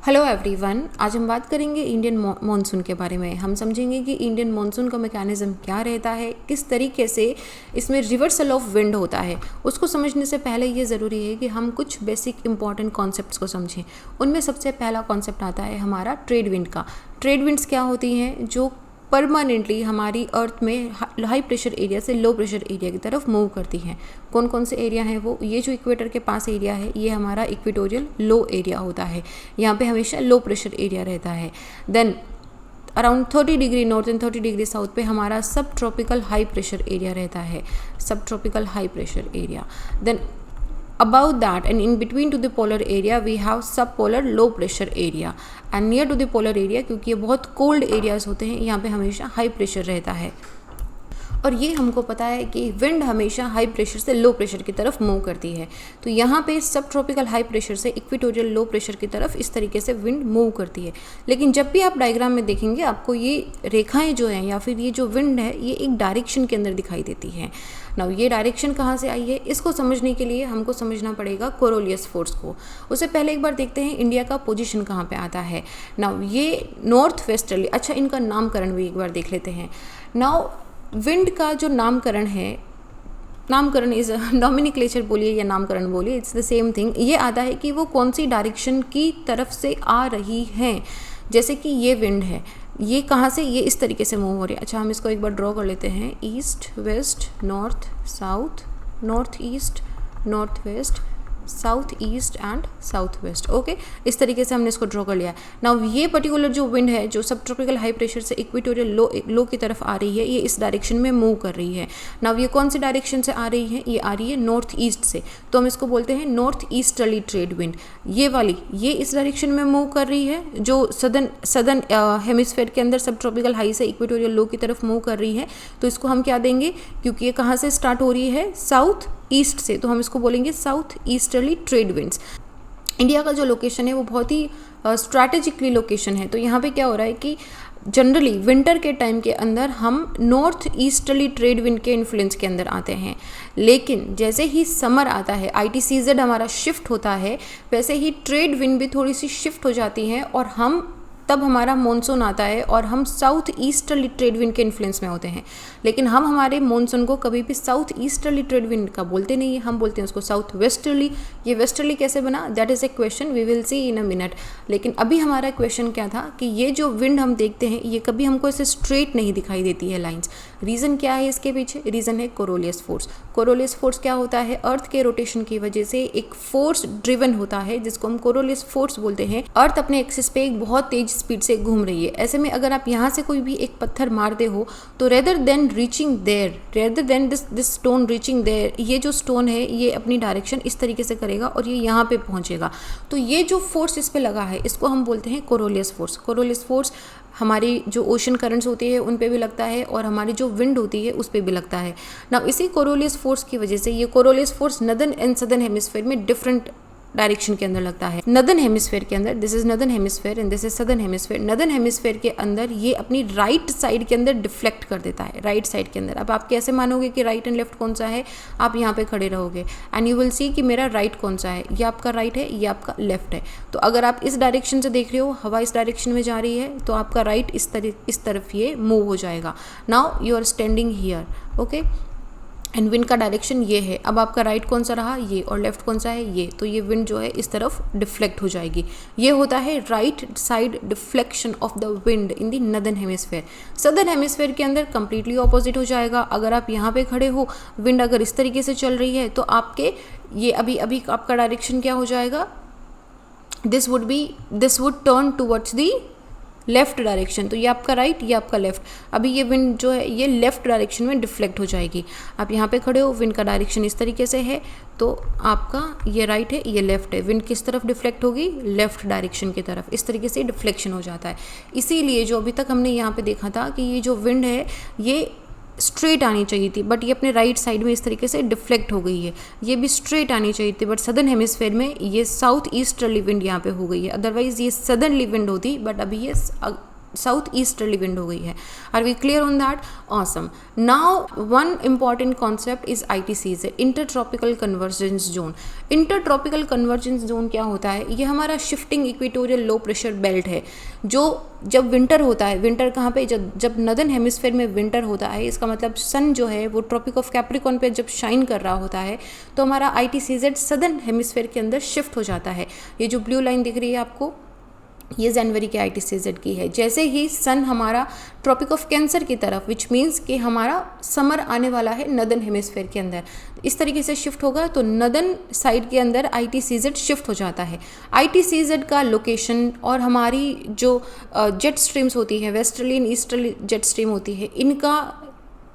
Hello everyone, आज हम बात करेंगे इंडियन मॉनसून के बारे में। हम समझेंगे कि इंडियन मॉनसून का मैकेनिज्म क्या रहता है, किस तरीके से इसमें रिवर्सल ऑफ विंड होता है। उसको समझने से पहले ये ज़रूरी है कि हम कुछ बेसिक इंपॉर्टेंट कॉन्सेप्ट्स को समझें। उनमें सबसे पहला कॉन्सेप्ट आता है हमारा ट्रेड विंड का। ट्रेड विंड्स क्या होती हैं? जो परमानेंटली हमारी अर्थ में हाई प्रेशर एरिया से लो प्रेशर एरिया की तरफ मूव करती हैं। कौन कौन से एरिया हैं वो? ये जो इक्वेटर के पास एरिया है ये हमारा इक्वेटोरियल लो एरिया होता है। यहाँ पे हमेशा लो प्रेशर एरिया रहता है। Then around 30 degree north and 30 degree south पे हमारा सब ट्रॉपिकल हाई प्रेशर एरिया रहता है, सब tropical high pressure area. Then above that and in between to the polar area we have subpolar low pressure area and near to the polar area, क्योंकि ये बहुत cold areas होते हैं, यहाँ पे हमेशा हाई प्रेशर रहता है। और ये हमको पता है कि विंड हमेशा हाई प्रेशर से लो प्रेशर की तरफ मूव करती है। तो यहाँ पे सब ट्रॉपिकल हाई प्रेशर से इक्वेटोरियल लो प्रेशर की तरफ इस तरीके से विंड मूव करती है। लेकिन जब भी आप डायग्राम में देखेंगे आपको ये रेखाएं जो हैं या फिर ये जो विंड है ये एक डायरेक्शन के अंदर दिखाई देती है। नाउ ये डायरेक्शन कहाँ से आई है, इसको समझने के लिए हमको समझना पड़ेगा कोरोलियस फोर्स को। उससे पहले एक बार देखते हैं इंडिया का पोजीशन कहाँ पे आता है। नाउ ये नॉर्थ वेस्टर्ली, अच्छा इनका नामकरण भी एक बार देख लेते हैं। नाउ विंड का जो नामकरण है, नामकरण इज नॉमिनिक्लेचर बोलिए या नामकरण बोलिए, इट्स द सेम थिंग। ये आता है कि वो कौन सी डायरेक्शन की तरफ से आ रही है। जैसे कि ये विंड है, ये कहाँ से, ये इस तरीके से मूव हो रही है। अच्छा हम इसको एक बार ड्रॉ कर लेते हैं। East west north south, north east north west, south east and south west. Okay, इस तरीके से हमने इसको ड्रॉ कर लिया। नाउ ये पर्टिकुलर जो विंड है जो सब ट्रॉपिकल हाई प्रेशर से इक्वेटोरियल लो की तरफ आ रही है, ये इस डायरेक्शन में मूव कर रही है। नाउ ये कौन सी डायरेक्शन से आ रही है? ये आ रही है नॉर्थ ईस्ट से, तो हम इसको बोलते हैं नॉर्थ ईस्टर्ली ट्रेड विंड। ये वाली ये इस डायरेक्शन में मूव कर रही है, जो सदर्न हेमिस्फेयर के अंदर सब ट्रॉपिकल हाई से इक्वेटोरियल लो की तरफ मूव कर रही है। तो इसको हम क्या देंगे, क्योंकि ये कहाँ से स्टार्ट हो रही है? साउथ ईस्ट से, तो हम इसको बोलेंगे south easterly trade winds. India का जो लोकेशन है वो बहुत ही स्ट्रैटेजिकली लोकेशन है। तो यहाँ पे क्या हो रहा है कि जनरली विंटर के टाइम के अंदर हम नॉर्थ ईस्टर्ली ट्रेड विंड के इन्फ्लुएंस के अंदर आते हैं, लेकिन जैसे ही समर आता है, ITCZ हमारा शिफ्ट होता है, वैसे ही ट्रेड विंड भी थोड़ी सी शिफ्ट हो जाती है और हम तब हमारा मॉनसून आता है और हम साउथ ईस्टर्ली ट्रेड विंड के इन्फ्लुएंस में होते हैं। लेकिन हम हमारे मॉनसून को कभी भी साउथ ईस्टर्ली ट्रेड विंड का बोलते नहीं है, हम बोलते हैं उसको साउथ वेस्टर्ली। ये वेस्टर्ली कैसे बना, that is a question we will see in a minute. लेकिन अभी हमारा क्वेश्चन क्या था कि ये जो विंड हम देखते हैं ये कभी हमको ऐसे स्ट्रेट नहीं दिखाई देती है लाइन्स। रीज़न क्या है इसके पीछे? रीज़न है कोरोलियस फोर्स। कोरोलियस फोर्स क्या होता है? अर्थ के रोटेशन की वजह से एक फोर्स ड्रिवन होता है जिसको हम कोरोलियस फोर्स बोलते हैं। अर्थ अपने एक्सिस पे एक बहुत तेज स्पीड से घूम रही है। ऐसे में अगर आप यहाँ से कोई भी एक पत्थर मारते हो तो rather than this stone reaching there, ये जो स्टोन है ये अपनी डायरेक्शन इस तरीके से करेगा और ये यहाँ पे पहुँचेगा। तो ये जो फोर्स इस पे लगा है इसको हम बोलते हैं कोरोलियस फोर्स। कोरोलियस फोर्स हमारी जो ओशन करंट्स होती है उन पे भी लगता है और हमारी जो विंड होती है उस पे भी लगता है ना। इसी कोरोलियस फोर्स की वजह से ये Coriolis force northern and southern hemisphere में डिफरेंट डायरेक्शन के अंदर लगता है। नदर्न हेमिस्फेयर के अंदर, this is northern hemisphere and this is southern hemisphere. Northern hemisphere के अंदर ये अपनी राइट साइड के अंदर डिफ्लेक्ट कर देता है, राइट साइड के अंदर। अब आप कैसे मानोगे कि राइट एंड लेफ्ट कौन सा है? आप यहाँ पे खड़े रहोगे एंड यू विल सी कि मेरा राइट कौन सा है, ये आपका राइट है, ये आपका लेफ्ट है। तो अगर आप इस डायरेक्शन से देख रहे हो, हवा इस डायरेक्शन में जा रही है, तो आपका राइट इस तरफ ये मूव हो जाएगा। Now you are standing here, okay, and wind का डायरेक्शन ये है। अब आपका राइट कौन सा रहा? ये, और लेफ्ट कौन सा है? ये। तो ये विंड जो है इस तरफ डिफ्लेक्ट हो जाएगी। ये होता है right side deflection of the wind in the northern hemisphere. Southern hemisphere के अंदर कंप्लीटली ऑपोजिट हो जाएगा। अगर आप यहाँ पे खड़े हो, विंड अगर इस तरीके से चल रही है तो आपके ये अभी आपका डायरेक्शन क्या हो जाएगा? This would turn towards the left direction. तो ये आपका राइट, ये आपका लेफ्ट। अभी ये विंड जो है ये लेफ्ट डायरेक्शन में डिफ्लेक्ट हो जाएगी। आप यहाँ पे खड़े हो, विंड का डायरेक्शन इस तरीके से है, तो आपका ये राइट है, ये लेफ्ट है। विंड किस तरफ डिफ्लेक्ट होगी? लेफ्ट डायरेक्शन की तरफ। इस तरीके से डिफ्लेक्शन हो जाता है। इसीलिए जो अभी तक हमने यहाँ पे देखा था कि ये जो विंड है ये स्ट्रेट आनी चाहिए थी, बट ये अपने राइट साइड में इस तरीके से डिफ्लेक्ट हो गई है। ये भी स्ट्रेट आनी चाहिए थी, बट सदर्न हेमिस्फेयर में ये साउथ ईस्टर्ली विंड यहाँ पे हो गई है। अदरवाइज ये सदर्नली विंड होती, बट अभी ये साउथ ईस्टर्ली विंड हो गई है। Are we clear on that? Awesome. Now one important concept is ITCZ, inter tropical convergence zone. Inter tropical convergence zone क्या होता है? ये हमारा shifting equatorial low pressure belt है, जो जब विंटर होता है, विंटर कहाँ पे, जब नदर्न हेमिस्फेयर में विंटर होता है, इसका मतलब सन जो है वो ट्रॉपिक ऑफ कैप्रिकॉर्न पे जब शाइन कर रहा होता है तो हमारा ITCZ सदर्न हेमिस्फेयर के अंदर शिफ्ट हो जाता है। ये जो ब्लू लाइन दिख रही है आपको, ये जनवरी के ITCZ की है। जैसे ही सन हमारा ट्रॉपिक ऑफ कैंसर की तरफ, विच मीन्स कि हमारा समर आने वाला है नदर्न हेमिस्फेयर के अंदर, इस तरीके से शिफ्ट होगा तो नदर्न साइड के अंदर ITCZ शिफ्ट हो जाता है। ITCZ का लोकेशन और हमारी जो जेट स्ट्रीम्स होती है, westerly and easterly jet stream होती है, इनका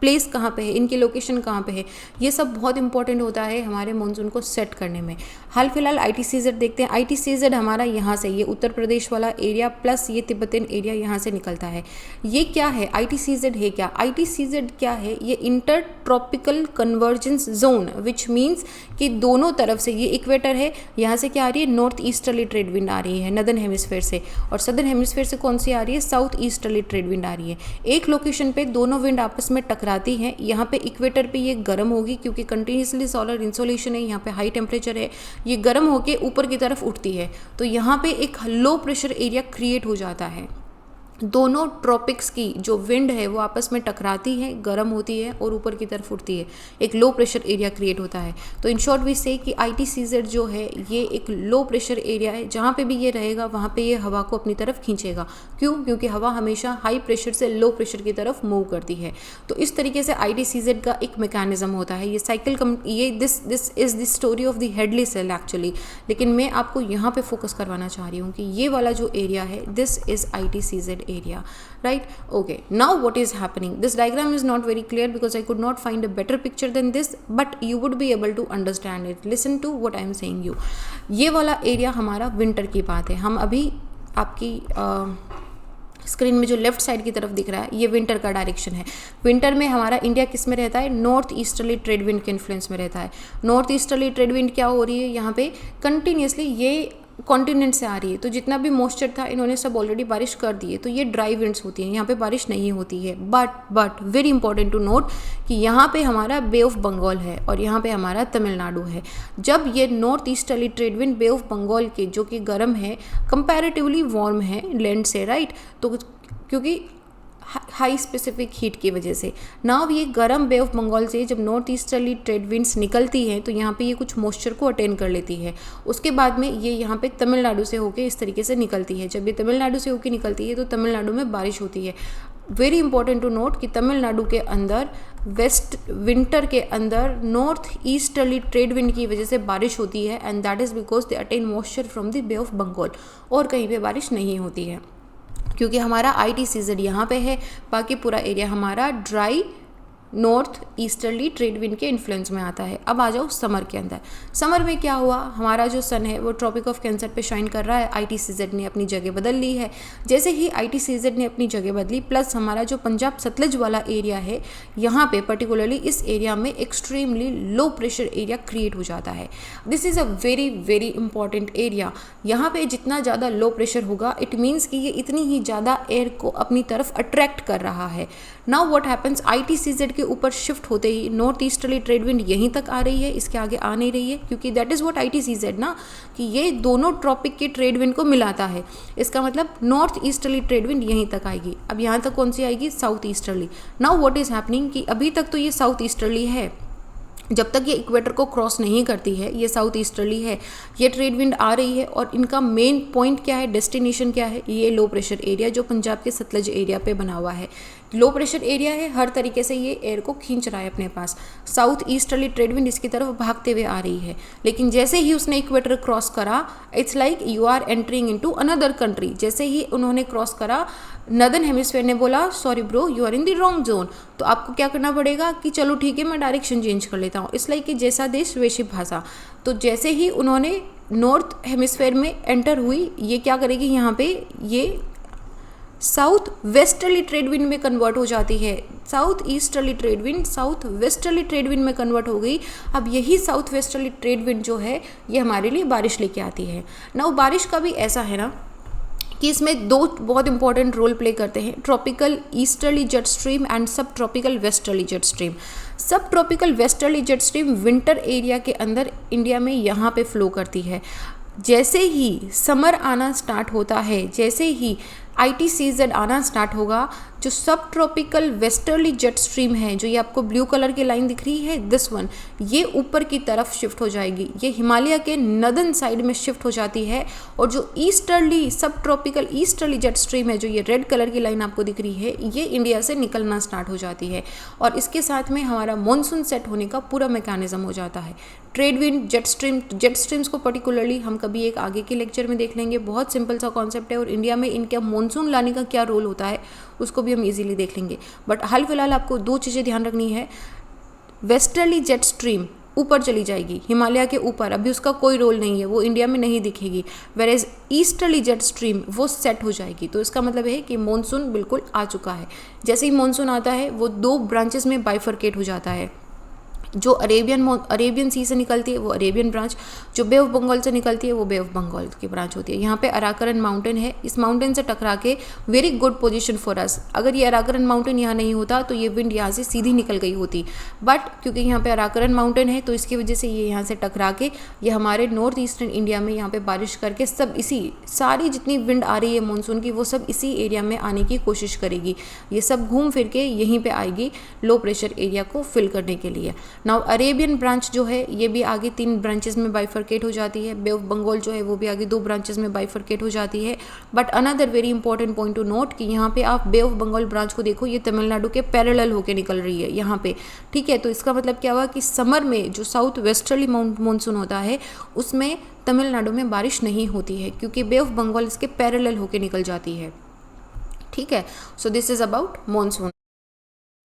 प्लेस कहाँ पे है, इनकी लोकेशन कहाँ पे है, ये सब बहुत इंपॉर्टेंट होता है हमारे मानसून को सेट करने में। हाल फिलहाल ITCZ देखते हैं। ITCZ हमारा यहाँ से, ये उत्तर प्रदेश वाला एरिया प्लस ये तिब्बतन एरिया यहाँ से निकलता है। ये क्या है? ITCZ है क्या? ITCZ क्या है? ये inter tropical convergence zone, which means कि दोनों तरफ से, ये इक्वेटर है, यहाँ से क्या आ रही है? नॉर्थ ईस्टर्ली ट्रेड विंड आ रही है नदर्न हेमिस्फेयर से, और सदर्न हेमिस्फेयर से कौन सी आ रही है? साउथ ईस्टर्ली ट्रेड विंड आ रही है। एक लोकेशन पे दोनों विंड आपस में टकराती हैं। यहाँ पे इक्वेटर पे ये गर्म होगी क्योंकि कंटिन्यूसली सोलर इंसोलेशन है, यहाँ पे हाई टेम्परेचर है, ये गर्म होके ऊपर की तरफ उठती है, तो यहाँ पे एक लो प्रेशर एरिया क्रिएट हो जाता है। दोनों ट्रॉपिक्स की जो विंड है वो आपस में टकराती है, गर्म होती है और ऊपर की तरफ उठती है, एक लो प्रेशर एरिया क्रिएट होता है। तो इन शॉर्ट वी से कि ITCZ जो है ये एक लो प्रेशर एरिया है, जहाँ पे भी ये रहेगा वहाँ पे ये हवा को अपनी तरफ खींचेगा। क्यों? क्योंकि हवा हमेशा हाई प्रेशर से लो प्रेशर की तरफ मूव करती है। तो इस तरीके से ITCZ का एक मैकेनिज्म होता है। ये साइकिल ये this is the story of the Hadley cell actually, लेकिन मैं आपको यहाँ पे फोकस करवाना चाह रही हूँ कि ये वाला जो एरिया है, this is ITCZ area, right? Okay, now what is happening? This diagram is not very clear because I could not find a better picture than this, but you would be able to understand it. Listen to what I am saying you. ये वाला area हमारा winter की बात है। हम अभी आपकी screen में जो लेफ्ट साइड की तरफ दिख रहा है, ये विंटर का डायरेक्शन है। विंटर में हमारा इंडिया किस में रहता है? नॉर्थ ईस्टर्ली ट्रेड विंड के इन्फ्लुएंस में रहता है। नॉर्थ ईस्टर्ली ट्रेड विंड क्या हो रही है? यहाँ पे कंटिन्यूसली ये कॉन्टिनेंट से आ रही है, तो जितना भी मॉइस्चर था इन्होंने सब ऑलरेडी बारिश कर दी है, तो ये ड्राई विंड्स होती हैं, यहाँ पे बारिश नहीं होती है। But very important to note कि यहाँ पे हमारा बे ऑफ बंगाल है और यहाँ पे हमारा तमिलनाडु है। जब ये north easterly trade wind bay of Bengal के, जो कि गर्म है, कंपैरेटिवली वार्म है लैंड से, राइट, तो क्योंकि हाई स्पेसिफिक हीट की वजह से, नाउ ये गर्म बे ऑफ बंगाल से जब नॉर्थ ईस्टर्ली ट्रेड विंड्स निकलती हैं तो यहाँ पे ये कुछ मॉइस्चर को अटेन कर लेती है। उसके बाद में ये यहाँ पे तमिलनाडु से होके इस तरीके से निकलती है। जब ये तमिलनाडु से होके निकलती है तो तमिलनाडु में बारिश होती है। वेरी इंपॉर्टेंट टू नोट कि तमिलनाडु के अंदर वेस्ट विंटर के अंदर नॉर्थ ईस्टर्ली ट्रेड विंड की वजह से बारिश होती है, and that is because they attain moisture from the bay of Bengal, और कहीं पे बारिश नहीं होती है क्योंकि हमारा ITCZ यहाँ पे है। बाकी पूरा एरिया हमारा dry north easterly trade wind के इन्फ्लुएंस में आता है। अब आ जाओ समर के अंदर। समर में क्या हुआ? हमारा जो सन है वो ट्रॉपिक ऑफ कैंसर पे शाइन कर रहा है। ITCZ ने अपनी जगह बदल ली है। जैसे ही ITCZ ने अपनी जगह बदली, प्लस हमारा जो पंजाब सतलज वाला एरिया है, यहाँ पे पर्टिकुलरली इस एरिया में extremely low pressure area create हो जाता है। This is a very very important area. यहाँ पे जितना ज़्यादा लो प्रेशर होगा, इट मीन्स कि ये इतनी ही ज़्यादा एयर को अपनी तरफ अट्रैक्ट कर रहा है। Now what happens? ITCZ के ऊपर शिफ्ट होते ही नॉर्थ ईस्टर्ली ट्रेड विंड यहीं तक आ रही है, इसके आगे आ नहीं रही है, क्योंकि दैट इज़ व्हाट ITCZ ना, कि ये दोनों ट्रॉपिक के ट्रेड विंड को मिलाता है। इसका मतलब नॉर्थ ईस्टर्ली ट्रेड विंड यहीं तक आएगी। अब यहाँ तक कौन सी आएगी? South easterly. Now what is happening कि अभी तक तो ये साउथ ईस्टर्ली है, जब तक ये इक्वेटर को क्रॉस नहीं करती है ये साउथ ईस्टर्ली है, ये ट्रेड विंड आ रही है, और इनका मेन पॉइंट क्या है, डेस्टिनेशन क्या है? ये लो प्रेशर एरिया जो पंजाब के सतलज एरिया पे बना हुआ है। लो प्रेशर एरिया है, हर तरीके से ये एयर को खींच रहा है अपने पास। साउथ ईस्टर्ली ट्रेड विंड इसकी तरफ भागते हुए आ रही है, लेकिन जैसे ही उसने इक्वेटर क्रॉस करा, it's like you are entering into another country. जैसे ही उन्होंने क्रॉस करा, नदर्न हेमिस्फेयर ने बोला sorry bro, you are in the wrong zone. तो आपको क्या करना पड़ेगा कि चलो ठीक है, मैं डायरेक्शन चेंज कर लेता हूँ। इस लाइक कि जैसा देश वैसी भाषा। तो जैसे ही उन्होंने नॉर्थ हेमिस्फेयर में एंटर हुई, ये क्या करेगी, यहाँ पे ये साउथ वेस्टर्ली ट्रेड विंड में कन्वर्ट हो जाती है। South easterly trade wind south westerly trade wind में कन्वर्ट हो गई। अब यही साउथ वेस्टर्ली ट्रेड विंड जो है ये हमारे लिए बारिश लेके आती है ना। बारिश का भी ऐसा है ना कि इसमें दो बहुत इंपॉर्टेंट रोल प्ले करते हैं, tropical easterly jet stream and सब ट्रॉपिकल वेस्टर्ली जेट स्ट्रीम। सब tropical westerly jet stream winter area के अंदर इंडिया में यहाँ पे फ्लो करती है। जैसे ही समर आना स्टार्ट होता है, जैसे ही ITCZ आना स्टार्ट होगा, जो सब ट्रॉपिकल वेस्टर्ली जेट स्ट्रीम है, जो ये आपको ब्लू कलर की लाइन दिख रही है, दिस वन, ये ऊपर की तरफ शिफ्ट हो जाएगी, ये हिमालय के नदर्न साइड में शिफ्ट हो जाती है। और जो ईस्टर्ली सब ट्रॉपिकल ईस्टर्ली जेट स्ट्रीम है, जो ये रेड कलर की लाइन आपको दिख रही है, ये इंडिया से निकलना स्टार्ट हो जाती है। और इसके साथ में हमारा मानसून सेट होने का पूरा मैकेनिज्म हो जाता है। ट्रेड विंड, जेट स्ट्रीम्स को पर्टिकुलरली हम कभी एक आगे के लेक्चर में देख लेंगे। बहुत सिंपल सा कॉन्सेप्ट है, और इंडिया में इनका मानसून लाने का क्या रोल होता है उसको भी हम इजीली देख लेंगे। बट हाल फिलहाल आपको दो चीज़ें ध्यान रखनी है। वेस्टर्ली जेट स्ट्रीम ऊपर चली जाएगी, हिमालय के ऊपर, अभी उसका कोई रोल नहीं है, वो इंडिया में नहीं दिखेगी। वेरेज ईस्टर्ली जेट स्ट्रीम वो सेट हो जाएगी। तो इसका मतलब है कि मॉनसून बिल्कुल आ चुका है। जैसे ही मॉनसून आता है वो दो ब्रांचेस में बाइफरकेट हो जाता है। जो अरेबियन सी से निकलती है वो अरेबियन ब्रांच, जो बे ऑफ बंगाल से निकलती है वो बे ऑफ बंगाल की ब्रांच होती है। यहाँ पे अराकरन माउंटेन है, इस माउंटेन से टकरा के very good position for us. अगर ये अराकरन माउंटेन यहाँ नहीं होता तो ये विंड यहाँ से सीधी निकल गई होती, बट क्योंकि यहाँ पे अराकरन माउंटेन है तो इसकी वजह से ये यहाँ से टकरा के ये हमारे नॉर्थ ईस्टर्न इंडिया में यहाँ पे बारिश करके सब इसी सारी जितनी विंड आ रही है मानसून की, वो सब इसी एरिया में आने की कोशिश करेगी। ये सब घूम फिर के यहीं पर आएगी लो प्रेशर एरिया को फिल करने के लिए। नाउ अरेबियन ब्रांच जो है ये भी आगे 3 ब्रांचेस में बाइफरकेट हो जाती है। बे ऑफ बंगाल जो है वो भी आगे 2 ब्रांचेस में बाइफरकेट हो जाती है। But another very important point two note कि यहाँ पे आप बे ऑफ बंगाल ब्रांच को देखो, ये तमिलनाडु के पैरेलल होके निकल रही है यहाँ पे, ठीक है। तो इसका मतलब क्या हुआ कि समर में जो साउथ वेस्टर्ली मानसून होता है उसमें तमिलनाडु में बारिश नहीं होती है, क्योंकि बे ऑफ बंगाल इसके पैरेलल होके निकल जाती है, ठीक है। So this is about monsoon.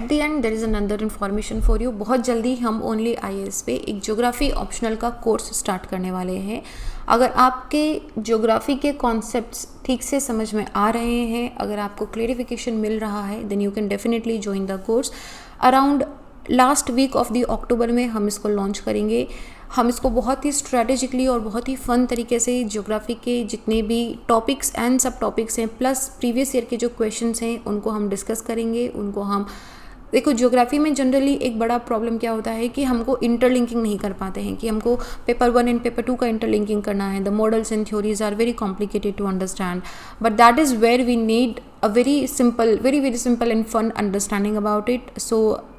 At the end there is another information for you. बहुत जल्दी हम ओनली IAS पे एक ज्योग्राफी ऑप्शनल का कोर्स स्टार्ट करने वाले हैं। अगर आपके ज्योग्राफी के कॉन्सेप्ट्स ठीक से समझ में आ रहे हैं, अगर आपको क्लेरिफिकेशन मिल रहा है, then you can definitely join the course. Around last week of the October में हम इसको लॉन्च करेंगे। हम इसको बहुत ही स्ट्रैटेजिकली और बहुत ही फ़न तरीके से ज्योग्राफी के जितने भी टॉपिक्स एंड सब टॉपिक्स हैं प्लस प्रीवियस ईयर के जो क्वेश्चंस हैं उनको हम डिस्कस करेंगे। उनको हम देखो, ज्योग्राफी में जनरली एक बड़ा प्रॉब्लम क्या होता है कि हमको इंटरलिंकिंग नहीं कर पाते हैं, कि हमको पेपर 1 एंड पेपर 2 का इंटरलिंकिंग करना है। The models and theories are very complicated to understand, but that is where we need a very simple and fun understanding about it. So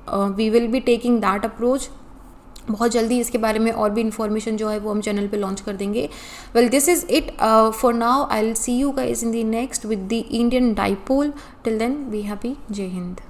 we will be taking that approach. बहुत जल्दी इसके बारे में और भी information जो है वो हम चैनल पे लॉन्च कर देंगे। Well, this is it for now. I will see you guys in the next with the Indian dipole. Till then be happy. जय हिंद।